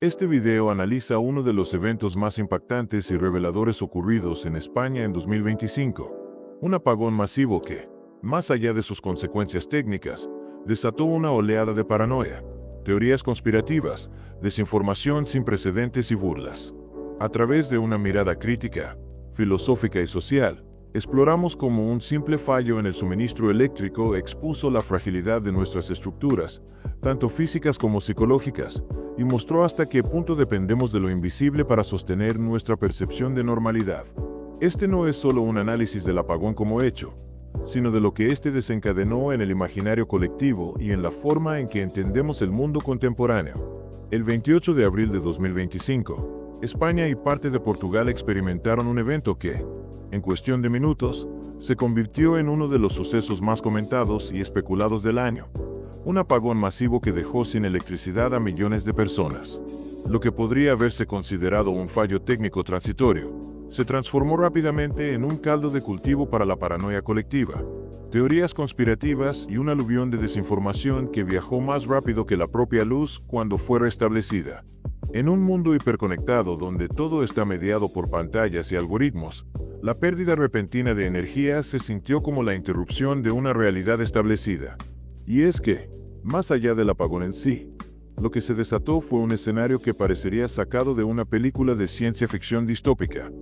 Este video analiza uno de los eventos más impactantes y reveladores ocurridos en España en 2025. Un apagón masivo que, más allá de sus consecuencias técnicas, desató una oleada de paranoia, teorías conspirativas, desinformación sin precedentes y burlas. A través de una mirada crítica, filosófica y social, exploramos cómo un simple fallo en el suministro eléctrico expuso la fragilidad de nuestras estructuras, tanto físicas como psicológicas, y mostró hasta qué punto dependemos de lo invisible para sostener nuestra percepción de normalidad. Este no es solo un análisis del apagón como hecho, sino de lo que este desencadenó en el imaginario colectivo y en la forma en que entendemos el mundo contemporáneo. El 28 de abril de 2025, España y parte de Portugal experimentaron un evento que, en cuestión de minutos, se convirtió en uno de los sucesos más comentados y especulados del año. Un apagón masivo que dejó sin electricidad a millones de personas. Lo que podría haberse considerado un fallo técnico transitorio, se transformó rápidamente en un caldo de cultivo para la paranoia colectiva, teorías conspirativas y un aluvión de desinformación que viajó más rápido que la propia luz cuando fue restablecida. En un mundo hiperconectado donde todo está mediado por pantallas y algoritmos, la pérdida repentina de energía se sintió como la interrupción de una realidad establecida. Y es que, más allá del apagón en sí, lo que se desató fue un escenario que parecería sacado de una película de ciencia ficción distópica.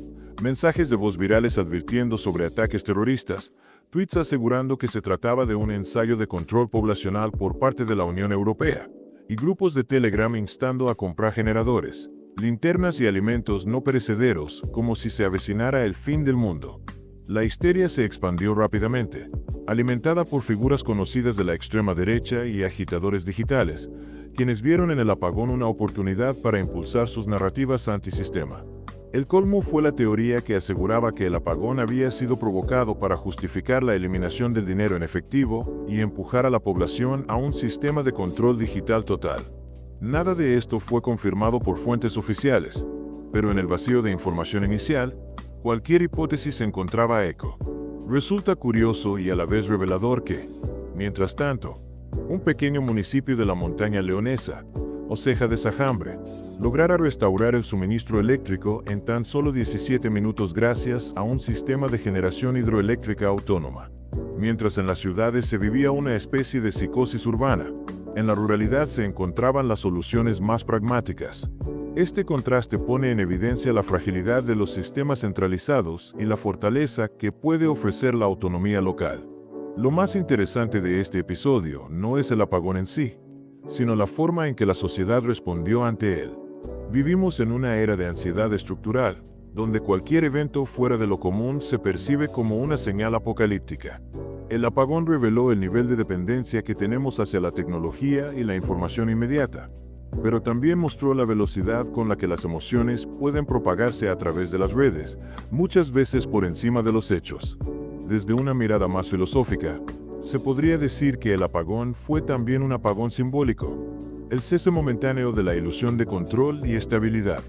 Mensajes de voz virales advirtiendo sobre ataques terroristas, tweets asegurando que se trataba de un ensayo de control poblacional por parte de la Unión Europea, y grupos de Telegram instando a comprar generadores, linternas y alimentos no perecederos como si se avecinara el fin del mundo. La histeria se expandió rápidamente, alimentada por figuras conocidas de la extrema derecha y agitadores digitales, quienes vieron en el apagón una oportunidad para impulsar sus narrativas antisistema. El colmo fue la teoría que aseguraba que el apagón había sido provocado para justificar la eliminación del dinero en efectivo y empujar a la población a un sistema de control digital total. Nada de esto fue confirmado por fuentes oficiales, pero en el vacío de información inicial, cualquier hipótesis encontraba eco. Resulta curioso y a la vez revelador que, mientras tanto, un pequeño municipio de la montaña leonesa, Oceja de Sajambre, lograra restaurar el suministro eléctrico en tan solo 17 minutos gracias a un sistema de generación hidroeléctrica autónoma. Mientras en las ciudades se vivía una especie de psicosis urbana, en la ruralidad se encontraban las soluciones más pragmáticas. Este contraste pone en evidencia la fragilidad de los sistemas centralizados y la fortaleza que puede ofrecer la autonomía local. Lo más interesante de este episodio no es el apagón en sí, sino la forma en que la sociedad respondió ante él. Vivimos en una era de ansiedad estructural, donde cualquier evento fuera de lo común se percibe como una señal apocalíptica. El apagón reveló el nivel de dependencia que tenemos hacia la tecnología y la información inmediata, pero también mostró la velocidad con la que las emociones pueden propagarse a través de las redes, muchas veces por encima de los hechos. Desde una mirada más filosófica, se podría decir que el apagón fue también un apagón simbólico, el cese momentáneo de la ilusión de control y estabilidad.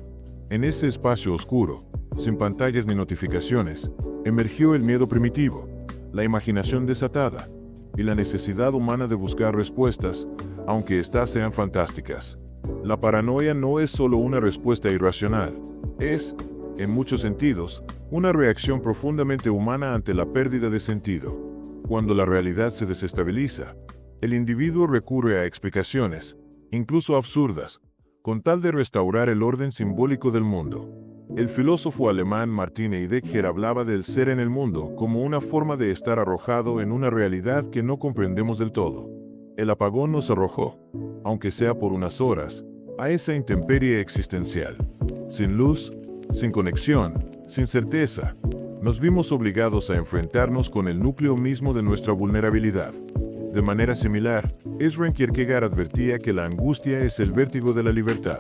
En ese espacio oscuro, sin pantallas ni notificaciones, emergió el miedo primitivo, la imaginación desatada y la necesidad humana de buscar respuestas, aunque éstas sean fantásticas. La paranoia no es solo una respuesta irracional, es, en muchos sentidos, una reacción profundamente humana ante la pérdida de sentido. Cuando la realidad se desestabiliza, el individuo recurre a explicaciones, incluso absurdas, con tal de restaurar el orden simbólico del mundo. El filósofo alemán Martin Heidegger hablaba del ser en el mundo como una forma de estar arrojado en una realidad que no comprendemos del todo. El apagón nos arrojó, aunque sea por unas horas, a esa intemperie existencial. Sin luz, sin conexión, sin certeza, nos vimos obligados a enfrentarnos con el núcleo mismo de nuestra vulnerabilidad. De manera similar, Søren Kierkegaard advertía que la angustia es el vértigo de la libertad.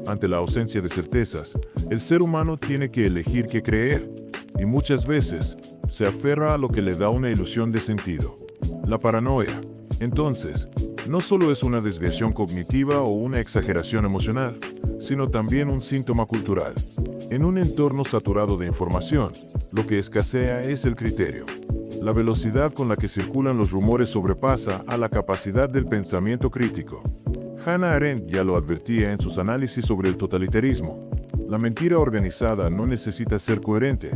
Ante la ausencia de certezas, el ser humano tiene que elegir qué creer, y muchas veces se aferra a lo que le da una ilusión de sentido. La paranoia, entonces, no solo es una desviación cognitiva o una exageración emocional, sino también un síntoma cultural. En un entorno saturado de información, lo que escasea es el criterio. La velocidad con la que circulan los rumores sobrepasa a la capacidad del pensamiento crítico. Hannah Arendt ya lo advertía en sus análisis sobre el totalitarismo. La mentira organizada no necesita ser coherente,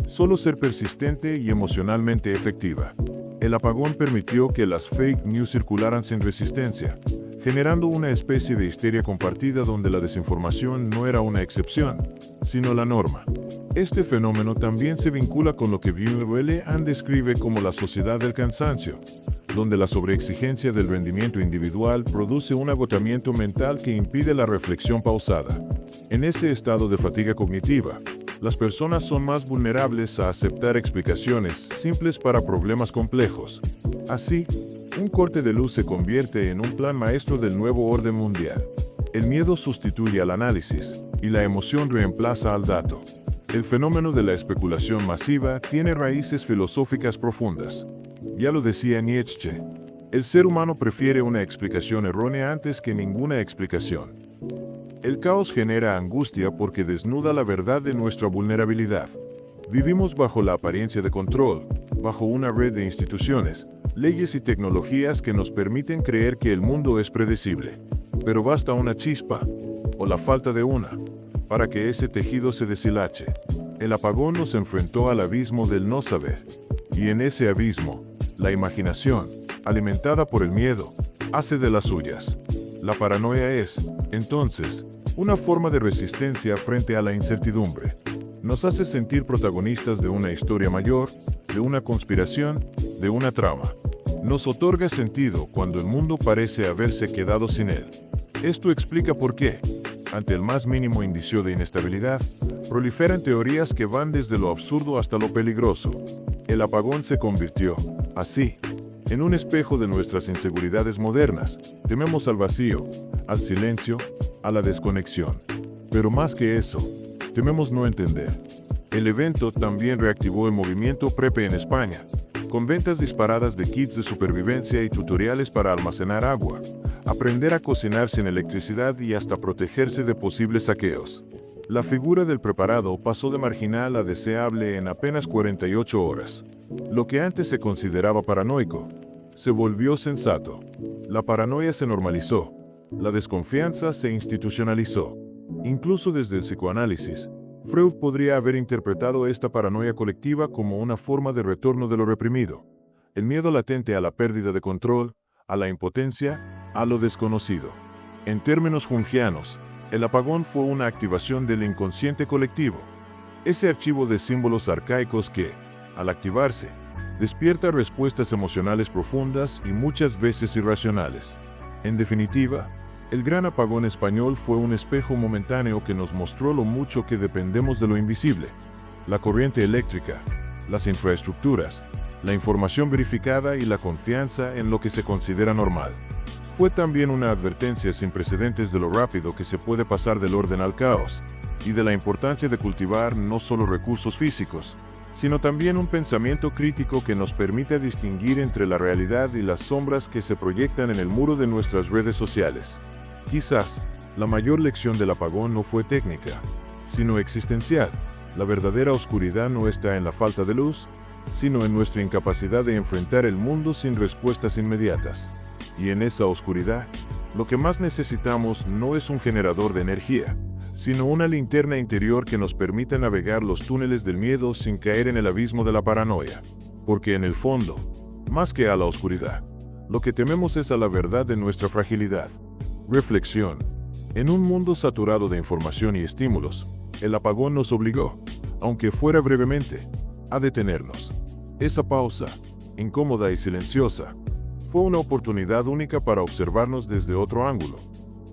solo ser persistente y emocionalmente efectiva. El apagón permitió que las fake news circularan sin resistencia, generando una especie de histeria compartida donde la desinformación no era una excepción, sino la norma. Este fenómeno también se vincula con lo que Villeuil describe como la sociedad del cansancio, donde la sobreexigencia del rendimiento individual produce un agotamiento mental que impide la reflexión pausada. En ese estado de fatiga cognitiva, las personas son más vulnerables a aceptar explicaciones simples para problemas complejos. Así, un corte de luz se convierte en un plan maestro del nuevo orden mundial. El miedo sustituye al análisis, y la emoción reemplaza al dato. El fenómeno de la especulación masiva tiene raíces filosóficas profundas. Ya lo decía Nietzsche, el ser humano prefiere una explicación errónea antes que ninguna explicación. El caos genera angustia porque desnuda la verdad de nuestra vulnerabilidad. Vivimos bajo la apariencia de control, bajo una red de instituciones, leyes y tecnologías que nos permiten creer que el mundo es predecible. Pero basta una chispa, o la falta de una, para que ese tejido se deshilache. El apagón nos enfrentó al abismo del no saber. Y en ese abismo, la imaginación, alimentada por el miedo, hace de las suyas. La paranoia es, entonces, una forma de resistencia frente a la incertidumbre. Nos hace sentir protagonistas de una historia mayor, de una conspiración, de una trama. Nos otorga sentido cuando el mundo parece haberse quedado sin él. Esto explica por qué, ante el más mínimo indicio de inestabilidad, proliferan teorías que van desde lo absurdo hasta lo peligroso. El apagón se convirtió, así, en un espejo de nuestras inseguridades modernas. Tememos al vacío, al silencio, a la desconexión. Pero más que eso, tememos no entender. El evento también reactivó el movimiento PrEP en España, con ventas disparadas de kits de supervivencia y tutoriales para almacenar agua, aprender a cocinar sin electricidad y hasta protegerse de posibles saqueos. La figura del preparado pasó de marginal a deseable en apenas 48 horas. Lo que antes se consideraba paranoico, se volvió sensato. La paranoia se normalizó. La desconfianza se institucionalizó. Incluso desde el psicoanálisis, Freud podría haber interpretado esta paranoia colectiva como una forma de retorno de lo reprimido. El miedo latente a la pérdida de control, a la impotencia, a lo desconocido. En términos jungianos, el apagón fue una activación del inconsciente colectivo. Ese archivo de símbolos arcaicos que, al activarse, despierta respuestas emocionales profundas y muchas veces irracionales. En definitiva, el gran apagón español fue un espejo momentáneo que nos mostró lo mucho que dependemos de lo invisible: la corriente eléctrica, las infraestructuras, la información verificada y la confianza en lo que se considera normal. Fue también una advertencia sin precedentes de lo rápido que se puede pasar del orden al caos, y de la importancia de cultivar no solo recursos físicos, sino también un pensamiento crítico que nos permita distinguir entre la realidad y las sombras que se proyectan en el muro de nuestras redes sociales. Quizás, la mayor lección del apagón no fue técnica, sino existencial. La verdadera oscuridad no está en la falta de luz, sino en nuestra incapacidad de enfrentar el mundo sin respuestas inmediatas. Y en esa oscuridad, lo que más necesitamos no es un generador de energía, sino una linterna interior que nos permita navegar los túneles del miedo sin caer en el abismo de la paranoia. Porque en el fondo, más que a la oscuridad, lo que tememos es a la verdad de nuestra fragilidad. Reflexión. En un mundo saturado de información y estímulos, el apagón nos obligó, aunque fuera brevemente, a detenernos. Esa pausa, incómoda y silenciosa, fue una oportunidad única para observarnos desde otro ángulo,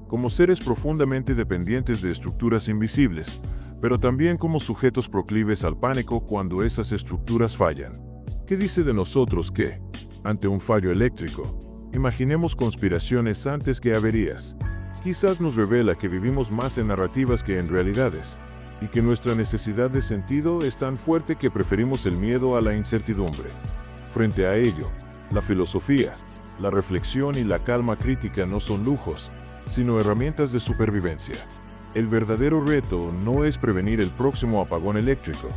como seres profundamente dependientes de estructuras invisibles, pero también como sujetos proclives al pánico cuando esas estructuras fallan. ¿Qué dice de nosotros que, ante un fallo eléctrico, imaginemos conspiraciones antes que averías? Quizás nos revela que vivimos más en narrativas que en realidades, y que nuestra necesidad de sentido es tan fuerte que preferimos el miedo a la incertidumbre. Frente a ello, la filosofía, la reflexión y la calma crítica no son lujos, sino herramientas de supervivencia. El verdadero reto no es prevenir el próximo apagón eléctrico,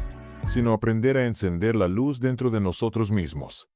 sino aprender a encender la luz dentro de nosotros mismos.